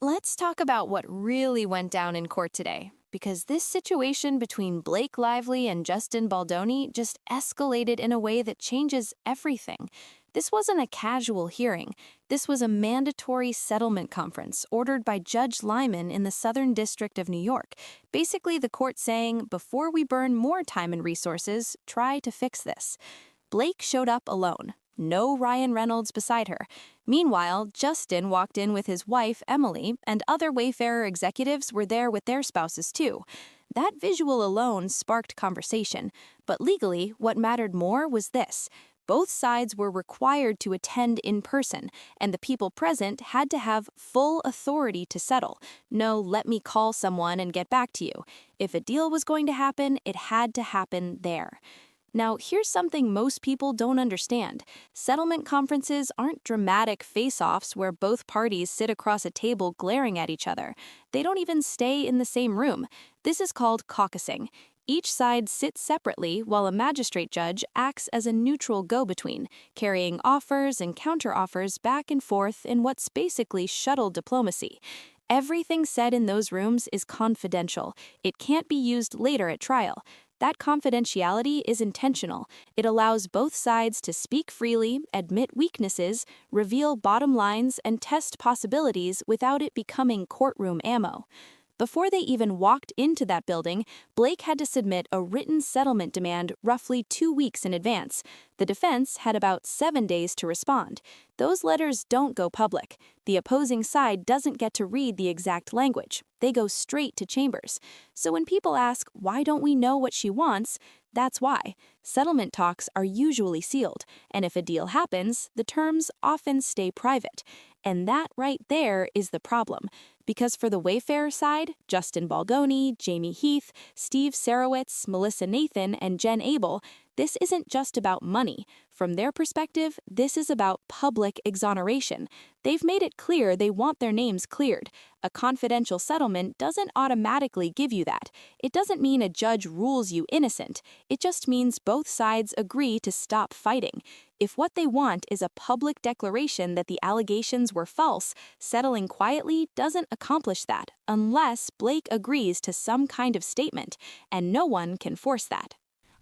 Let's talk about what really went down in court today, because this situation between Blake Lively and Justin Baldoni just escalated in a way that changes everything. This wasn't a casual hearing. This was a mandatory settlement conference ordered by Judge Lyman in the Southern District of New York. Basically, the court saying, before we burn more time and resources, try to fix this. Blake showed up alone. No Ryan Reynolds beside her. Meanwhile, Justin walked in with his wife, Emily, and other Wayfarer executives were there with their spouses too. That visual alone sparked conversation, but legally, what mattered more was this. Both sides were required to attend in person, and the people present had to have full authority to settle. No, let me call someone and get back to you. If a deal was going to happen, it had to happen there. Now, here's something most people don't understand. Settlement conferences aren't dramatic face-offs where both parties sit across a table glaring at each other. They don't even stay in the same room. This is called caucusing. Each side sits separately while a magistrate judge acts as a neutral go-between, carrying offers and counter-offers back and forth in what's basically shuttle diplomacy. Everything said in those rooms is confidential. It can't be used later at trial. That confidentiality is intentional. It allows both sides to speak freely, admit weaknesses, reveal bottom lines, and test possibilities without it becoming courtroom ammo. Before they even walked into that building, Blake had to submit a written settlement demand roughly 2 weeks in advance. The defense had about 7 days to respond. Those letters don't go public. The opposing side doesn't get to read the exact language. They go straight to chambers. So when people ask, why don't we know what she wants? That's why. Settlement talks are usually sealed, and if a deal happens, the terms often stay private. And that right there is the problem. Because for the Wayfarer side, Justin Baldoni, Jamie Heath, Steve Sarowitz, Melissa Nathan, and Jen Abel, this isn't just about money. From their perspective, this is about public exoneration. They've made it clear they want their names cleared. A confidential settlement doesn't automatically give you that. It doesn't mean a judge rules you innocent. It just means both sides agree to stop fighting. If what they want is a public declaration that the allegations were false, settling quietly doesn't accomplish that unless Blake agrees to some kind of statement, and no one can force that.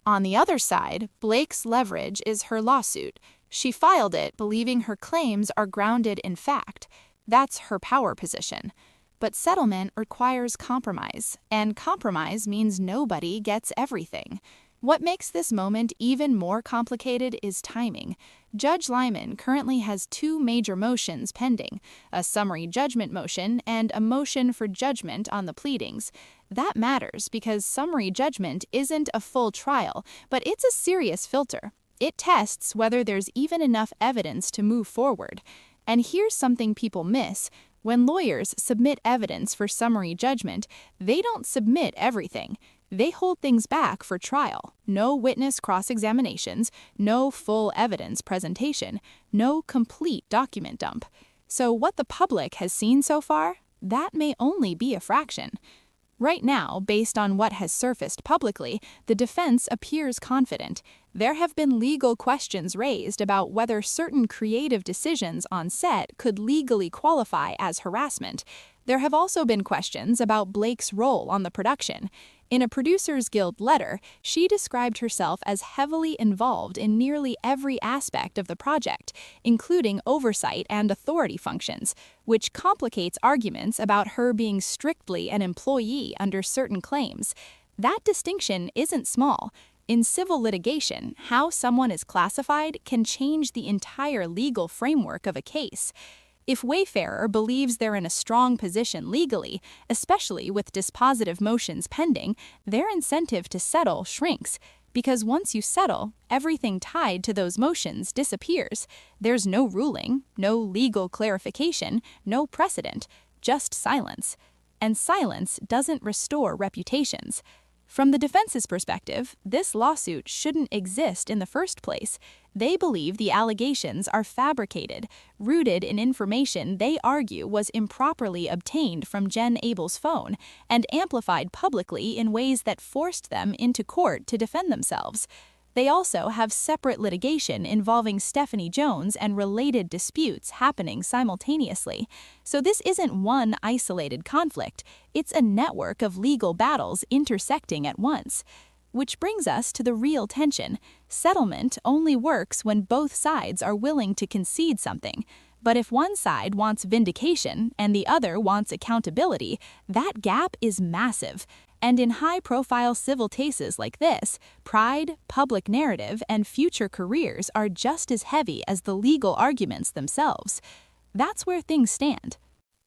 On the other side, Blake's leverage is her lawsuit. She filed it believing her claims are grounded in fact. That's her power position. But settlement requires compromise, and compromise means nobody gets everything. What makes this moment even more complicated is timing. Judge Lyman currently has 2 major motions pending, a summary judgment motion and a motion for judgment on the pleadings. That matters because summary judgment isn't a full trial, but it's a serious filter. It tests whether there's even enough evidence to move forward. And here's something people miss. When lawyers submit evidence for summary judgment, they don't submit everything. They hold things back for trial. No witness cross-examinations, no full evidence presentation, no complete document dump. So what the public has seen so far, that may only be a fraction. Right now, based on what has surfaced publicly, the defense appears confident. There have been legal questions raised about whether certain creative decisions on set could legally qualify as harassment. There have also been questions about Blake's role on the production. In a Producers Guild letter, she described herself as heavily involved in nearly every aspect of the project, including oversight and authority functions, which complicates arguments about her being strictly an employee under certain claims. That distinction isn't small. In civil litigation, how someone is classified can change the entire legal framework of a case. If Wayfarer believes they're in a strong position legally, especially with dispositive motions pending, their incentive to settle shrinks. Because once you settle, everything tied to those motions disappears. There's no ruling, no legal clarification, no precedent, just silence. And silence doesn't restore reputations. From the defense's perspective, this lawsuit shouldn't exist in the first place. They believe the allegations are fabricated, rooted in information they argue was improperly obtained from Jen Abel's phone and amplified publicly in ways that forced them into court to defend themselves. They also have separate litigation involving Stephanie Jones and related disputes happening simultaneously. So this isn't one isolated conflict, it's a network of legal battles intersecting at once. Which brings us to the real tension. Settlement only works when both sides are willing to concede something. But if one side wants vindication and the other wants accountability, that gap is massive. And in high-profile civil cases like this, pride, public narrative, and future careers are just as heavy as the legal arguments themselves. That's where things stand.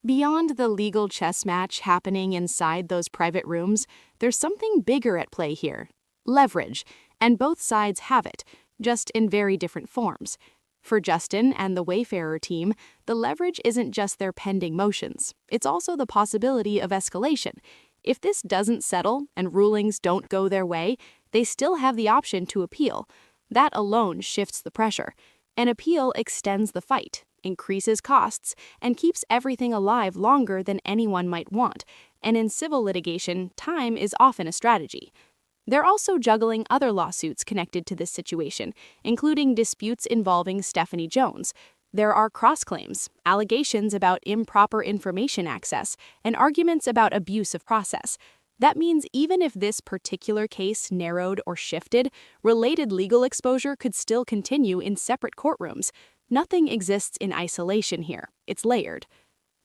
Beyond the legal chess match happening inside those private rooms, there's something bigger at play here: leverage, and both sides have it, just in very different forms. For Justin and the Wayfarer team, the leverage isn't just their pending motions, it's also the possibility of escalation. If this doesn't settle and rulings don't go their way, they still have the option to appeal. That alone shifts the pressure. An appeal extends the fight, increases costs, and keeps everything alive longer than anyone might want. And in civil litigation, time is often a strategy. They're also juggling other lawsuits connected to this situation, including disputes involving Stephanie Jones. There are cross-claims, allegations about improper information access, and arguments about abuse of process. That means even if this particular case narrowed or shifted, related legal exposure could still continue in separate courtrooms. Nothing exists in isolation here. It's layered.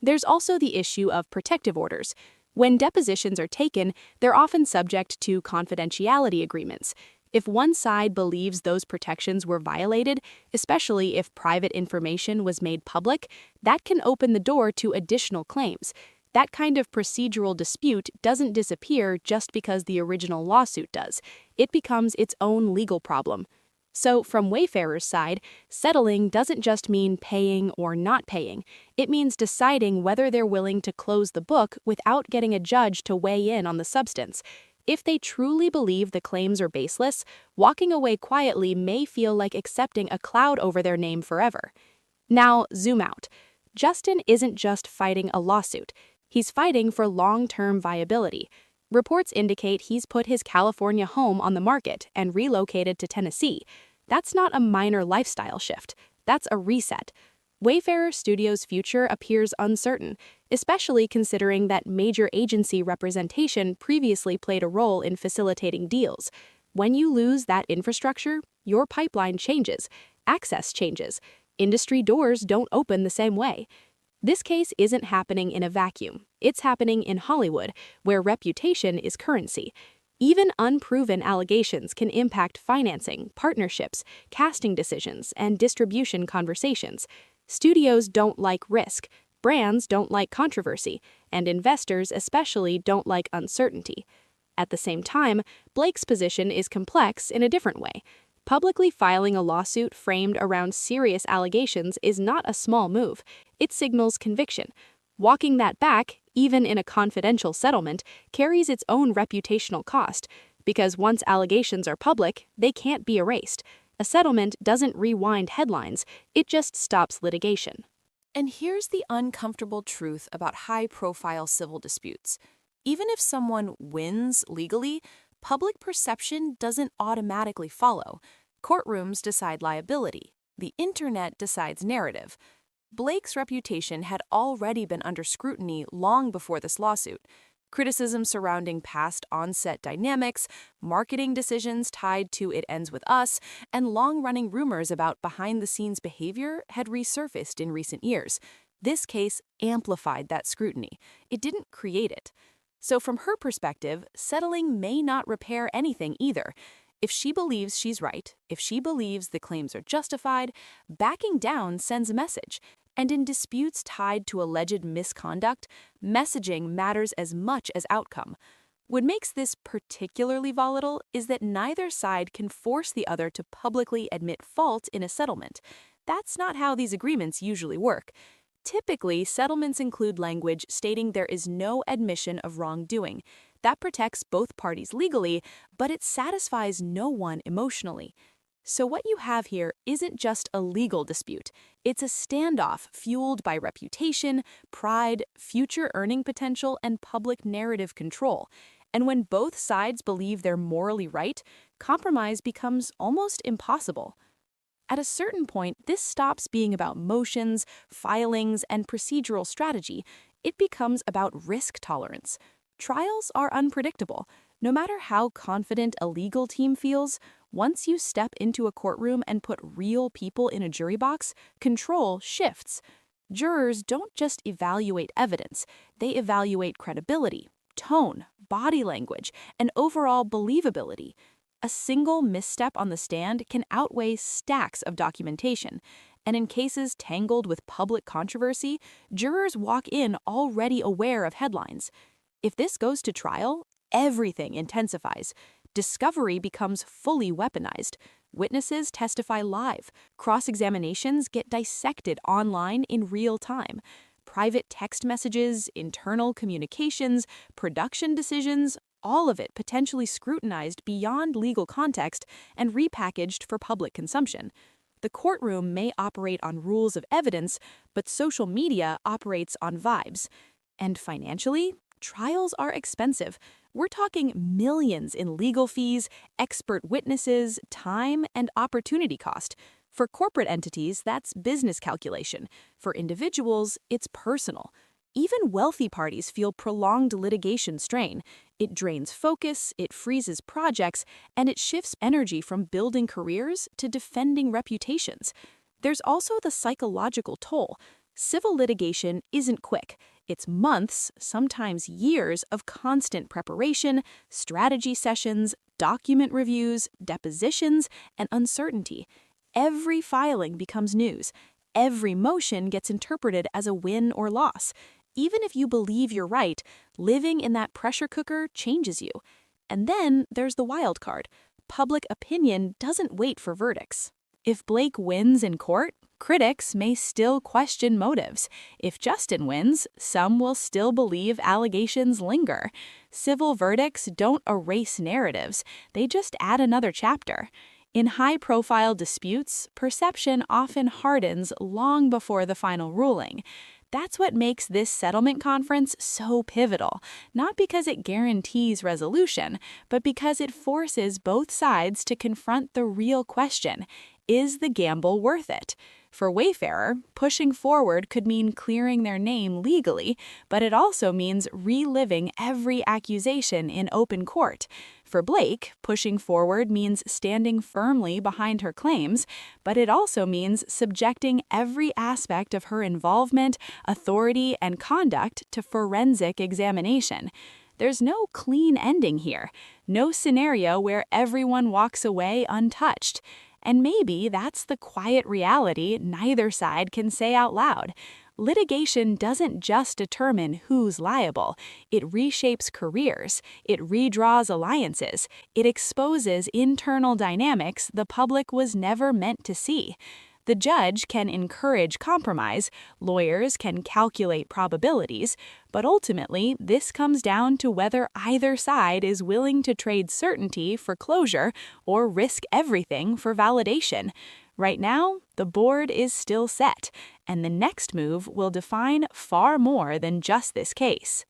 There's also the issue of protective orders. When depositions are taken, they're often subject to confidentiality agreements. If one side believes those protections were violated, especially if private information was made public, that can open the door to additional claims. That kind of procedural dispute doesn't disappear just because the original lawsuit does. It becomes its own legal problem. So, from Wayfarer's side, settling doesn't just mean paying or not paying. It means deciding whether they're willing to close the book without getting a judge to weigh in on the substance. If they truly believe the claims are baseless, walking away quietly may feel like accepting a cloud over their name forever. Now, zoom out. Justin isn't just fighting a lawsuit. He's fighting for long-term viability. Reports indicate he's put his California home on the market and relocated to Tennessee. That's not a minor lifestyle shift. That's a reset. Wayfarer Studios' future appears uncertain, especially considering that major agency representation previously played a role in facilitating deals. When you lose that infrastructure, your pipeline changes, access changes, industry doors don't open the same way. This case isn't happening in a vacuum. It's happening in Hollywood, where reputation is currency. Even unproven allegations can impact financing, partnerships, casting decisions, and distribution conversations. Studios don't like risk, brands don't like controversy, and investors especially don't like uncertainty. At the same time, Blake's position is complex in a different way. Publicly filing a lawsuit framed around serious allegations is not a small move. It signals conviction. Walking that back, even in a confidential settlement, carries its own reputational cost, because once allegations are public, they can't be erased. A settlement doesn't rewind headlines, it just stops litigation. And here's the uncomfortable truth about high-profile civil disputes. Even if someone wins legally, public perception doesn't automatically follow. Courtrooms decide liability. The internet decides narrative. Blake's reputation had already been under scrutiny long before this lawsuit. Criticism surrounding past on-set dynamics, marketing decisions tied to "it ends with us," and long-running rumors about behind-the-scenes behavior had resurfaced in recent years. This case amplified that scrutiny. It didn't create it. So from her perspective, settling may not repair anything either. If she believes she's right, if she believes the claims are justified, backing down sends a message. And in disputes tied to alleged misconduct, messaging matters as much as outcome. What makes this particularly volatile is that neither side can force the other to publicly admit fault in a settlement. That's not how these agreements usually work. Typically, settlements include language stating there is no admission of wrongdoing. That protects both parties legally, but it satisfies no one emotionally. So what you have here isn't just a legal dispute. It's a standoff fueled by reputation, pride, future earning potential, and public narrative control. And when both sides believe they're morally right, compromise becomes almost impossible. At a certain point, this stops being about motions, filings, and procedural strategy. It becomes about risk tolerance. Trials are unpredictable. No matter how confident a legal team feels, once you step into a courtroom and put real people in a jury box, control shifts. Jurors don't just evaluate evidence, they evaluate credibility, tone, body language, and overall believability. A single misstep on the stand can outweigh stacks of documentation, and in cases tangled with public controversy, jurors walk in already aware of headlines. If this goes to trial, everything intensifies. Discovery becomes fully weaponized. Witnesses testify live. Cross-examinations get dissected online in real time. Private text messages, internal communications, production decisions, all of it potentially scrutinized beyond legal context and repackaged for public consumption. The courtroom may operate on rules of evidence, but social media operates on vibes. And financially, trials are expensive. We're talking millions in legal fees, expert witnesses, time, and opportunity cost. For corporate entities, that's business calculation. For individuals, it's personal. Even wealthy parties feel prolonged litigation strain. It drains focus, it freezes projects, and it shifts energy from building careers to defending reputations. There's also the psychological toll. Civil litigation isn't quick. It's months, sometimes years, of constant preparation, strategy sessions, document reviews, depositions, and uncertainty. Every filing becomes news. Every motion gets interpreted as a win or loss. Even if you believe you're right, living in that pressure cooker changes you. And then there's the wild card. Public opinion doesn't wait for verdicts. If Blake wins in court, critics may still question motives. If Justin wins, some will still believe allegations linger. Civil verdicts don't erase narratives, they just add another chapter. In high-profile disputes, perception often hardens long before the final ruling. That's what makes this settlement conference so pivotal, not because it guarantees resolution, but because it forces both sides to confront the real question: is the gamble worth it? For Wayfarer, pushing forward could mean clearing their name legally, but it also means reliving every accusation in open court. For Blake, pushing forward means standing firmly behind her claims, but it also means subjecting every aspect of her involvement, authority, and conduct to forensic examination. There's no clean ending here, no scenario where everyone walks away untouched. And maybe that's the quiet reality neither side can say out loud. Litigation doesn't just determine who's liable. It reshapes careers, it redraws alliances, it exposes internal dynamics the public was never meant to see. The judge can encourage compromise, lawyers can calculate probabilities, but ultimately this comes down to whether either side is willing to trade certainty for closure or risk everything for validation. Right now, the board is still set, and the next move will define far more than just this case.